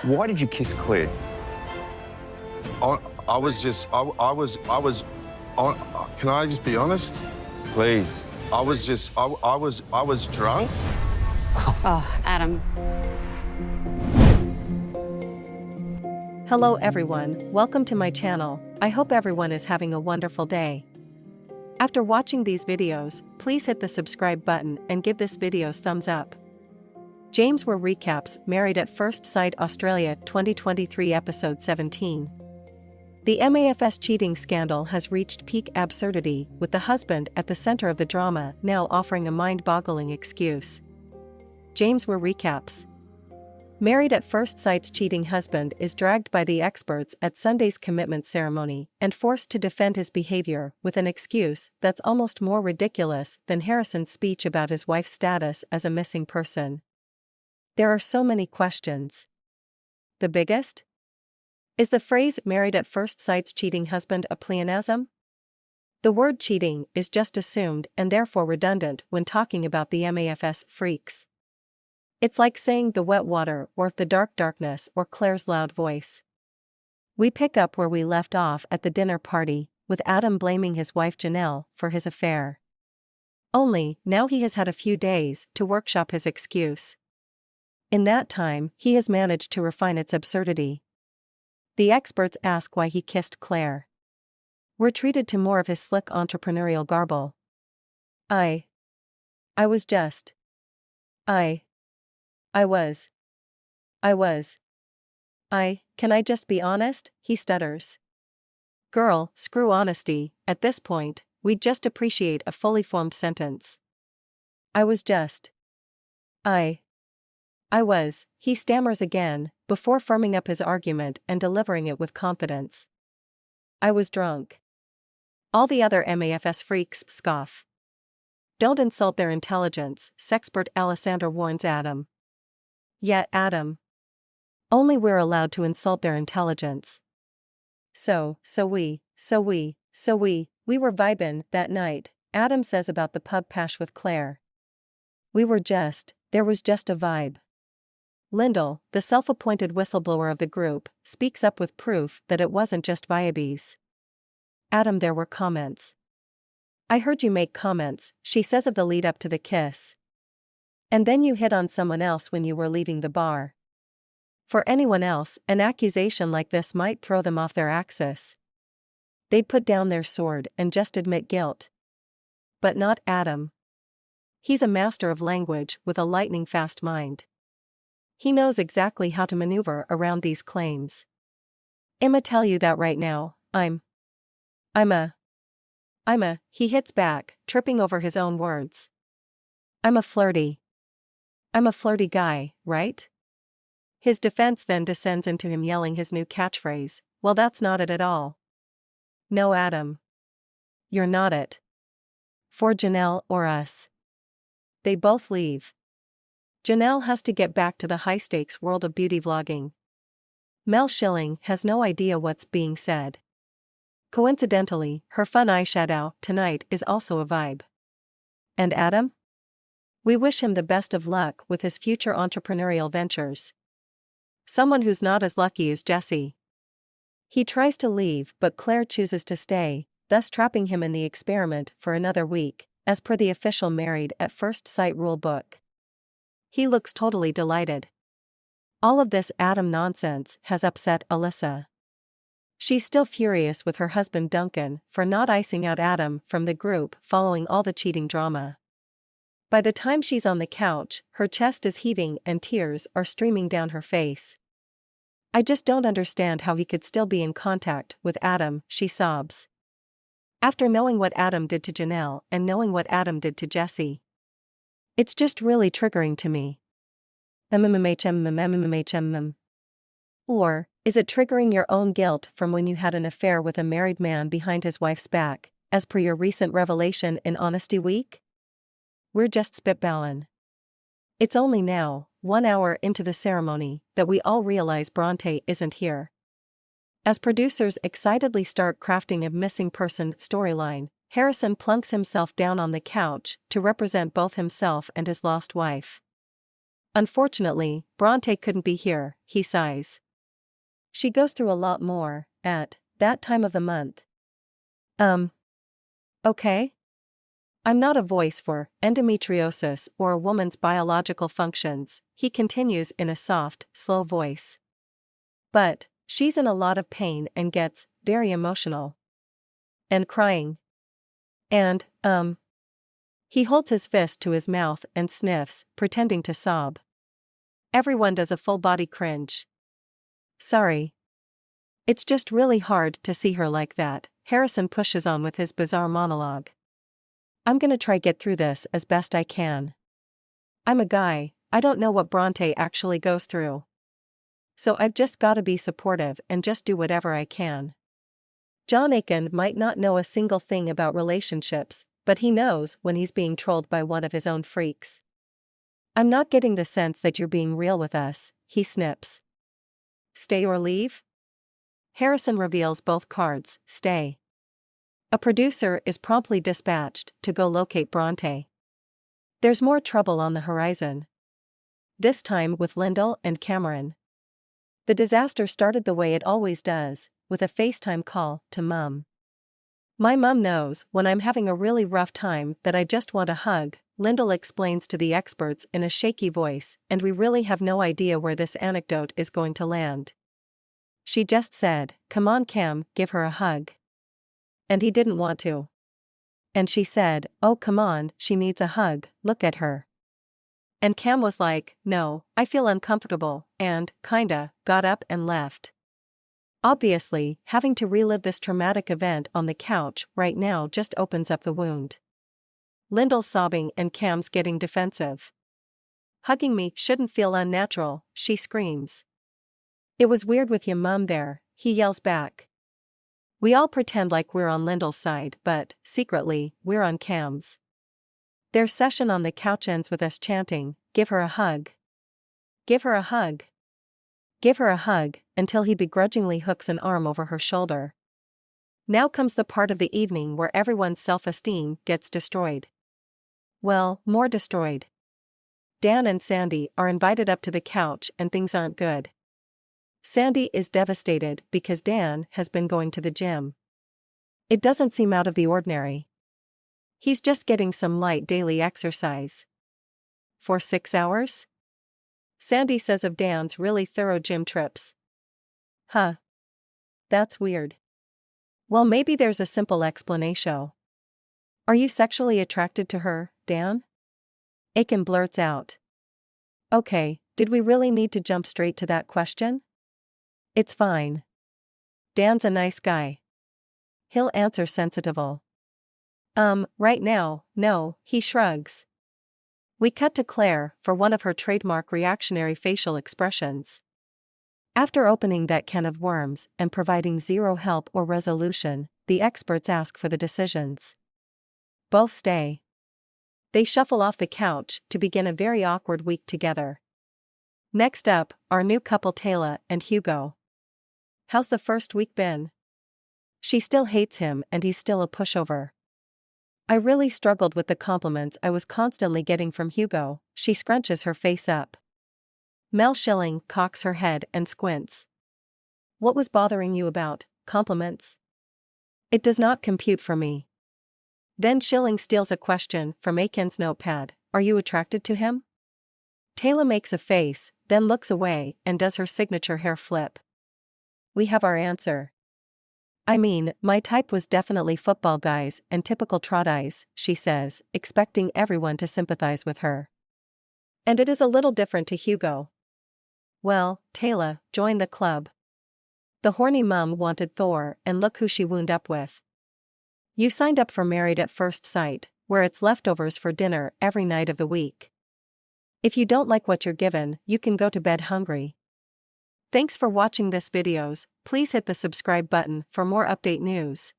Why did you kiss Claire? I was just, I was, can I just be honest? Please. I was drunk. Oh, Adam. Hello everyone, welcome to my channel. I hope everyone is having a wonderful day. After watching these videos, please hit the subscribe button and give this video's thumbs up. James Were recaps Married at First Sight Australia 2023 episode 17. The MAFS cheating scandal has reached peak absurdity, with the husband at the center of the drama now offering a mind-boggling excuse. James Were recaps. Married at First Sight's cheating husband is dragged by the experts at Sunday's commitment ceremony and forced to defend his behavior with an excuse that's almost more ridiculous than Harrison's speech about his wife's status as a missing person. There are so many questions. The biggest? Is the phrase "married at first sight's cheating husband" a pleonasm? The word cheating is just assumed and therefore redundant when talking about the MAFS freaks. It's like saying the wet water or the dark darkness or Claire's loud voice. We pick up where we left off at the dinner party, with Adam blaming his wife Janelle for his affair. Only, now he has had a few days to workshop his excuse. In that time, he has managed to refine its absurdity. The experts ask why he kissed Claire. We're treated to more of his slick entrepreneurial garble. I was just. I can I just be honest, he stutters. Girl, screw honesty, at this point, we'd just appreciate a fully formed sentence. I was just. He stammers again, before firming up his argument and delivering it with confidence. I was drunk. All the other MAFS freaks scoff. Don't insult their intelligence, sexpert Alessandra warns Adam. Yet Adam. Only we're allowed to insult their intelligence. So we were vibin' that night, Adam says about the pub pash with Claire. There was just a vibe. Lyndall, the self-appointed whistleblower of the group, speaks up with proof that it wasn't just vibes. Adam, there were comments. I heard you make comments, she says of the lead up to the kiss. And then you hit on someone else when you were leaving the bar. For anyone else, an accusation like this might throw them off their axis. They'd put down their sword and just admit guilt. But not Adam. He's a master of language with a lightning-fast mind. He knows exactly how to maneuver around these claims. I'ma tell you that right now, he hits back, tripping over his own words. I'm a flirty guy, right? His defense then descends into him yelling his new catchphrase, well, that's not it at all. No, Adam. You're not it. For Janelle or us. They both leave. Janelle has to get back to the high-stakes world of beauty vlogging. Mel Schilling has no idea what's being said. Coincidentally, her fun eyeshadow tonight is also a vibe. And Adam? We wish him the best of luck with his future entrepreneurial ventures. Someone who's not as lucky is Jesse. He tries to leave but Claire chooses to stay, thus trapping him in the experiment for another week, as per the official Married at First Sight rule book. He looks totally delighted. All of this Adam nonsense has upset Alyssa. She's still furious with her husband Duncan for not icing out Adam from the group following all the cheating drama. By the time she's on the couch, her chest is heaving and tears are streaming down her face. I just don't understand how he could still be in contact with Adam, she sobs. After knowing what Adam did to Janelle and knowing what Adam did to Jesse. It's just really triggering to me. Or, is it triggering your own guilt from when you had an affair with a married man behind his wife's back, as per your recent revelation in Honesty Week? We're just spitballin'. It's only now, 1 hour into the ceremony, that we all realize Bronte isn't here. As producers excitedly start crafting a missing person storyline, Harrison plunks himself down on the couch to represent both himself and his lost wife. Unfortunately, Bronte couldn't be here, he sighs. She goes through a lot more, at that time of the month. Okay? I'm not a voice for endometriosis or a woman's biological functions, he continues in a soft, slow voice. But, she's in a lot of pain and gets very emotional. And crying. And, he holds his fist to his mouth and sniffs, pretending to sob. Everyone does a full body cringe. Sorry. It's just really hard to see her like that, Harrison pushes on with his bizarre monologue. I'm gonna try get through this as best I can. I'm a guy, I don't know what Bronte actually goes through. So I've just gotta be supportive and just do whatever I can. John Aiken might not know a single thing about relationships, but he knows when he's being trolled by one of his own freaks. I'm not getting the sense that you're being real with us, he snips. Stay or leave? Harrison reveals both cards, stay. A producer is promptly dispatched to go locate Bronte. There's more trouble on the horizon. This time with Lyndall and Cameron. The disaster started the way it always does, with a FaceTime call to Mum. My mum knows when I'm having a really rough time that I just want a hug, Lyndall explains to the experts in a shaky voice, and we really have no idea where this anecdote is going to land. She just said, "Come on Cam, give her a hug." And he didn't want to. And she said, "Oh come on, she needs a hug, look at her." And Cam was like, "No, I feel uncomfortable," and, kinda, got up and left. Obviously, having to relive this traumatic event on the couch right now just opens up the wound. Lyndall's sobbing and Cam's getting defensive. "Hugging me shouldn't feel unnatural," she screams. "It was weird with your mum there," he yells back. We all pretend like we're on Lyndall's side, but, secretly, we're on Cam's. Their session on the couch ends with us chanting, "Give her a hug. Give her a hug. Give her a hug," until he begrudgingly hooks an arm over her shoulder. Now comes the part of the evening where everyone's self-esteem gets destroyed. Well, more destroyed. Dan and Sandy are invited up to the couch and things aren't good. Sandy is devastated because Dan has been going to the gym. It doesn't seem out of the ordinary. He's just getting some light daily exercise. For 6 hours? Sandy says of Dan's really thorough gym trips. Huh. That's weird. Well, maybe there's a simple explanation. Are you sexually attracted to her, Dan? Aiken blurts out. Okay, did we really need to jump straight to that question? It's fine. Dan's a nice guy. He'll answer sensitively. Right now, no, he shrugs. We cut to Claire for one of her trademark reactionary facial expressions. After opening that can of worms and providing zero help or resolution, the experts ask for the decisions. Both stay. They shuffle off the couch to begin a very awkward week together. Next up, our new couple Taylor and Hugo. How's the first week been? She still hates him and he's still a pushover. I really struggled with the compliments I was constantly getting from Hugo, she scrunches her face up. Mel Schilling cocks her head and squints. What was bothering you about compliments? It does not compute for me. Then Schilling steals a question from Aiken's notepad. Are you attracted to him? Taylor makes a face, then looks away and does her signature hair flip. We have our answer. I mean, my type was definitely football guys and typical trot-eyes, she says, expecting everyone to sympathize with her. And it is a little different to Hugo. Well, Taylor, join the club. The horny mum wanted Thor and look who she wound up with. You signed up for Married at First Sight, where it's leftovers for dinner every night of the week. If you don't like what you're given, you can go to bed hungry. Thanks for watching this videos. Please hit the subscribe button for more update news.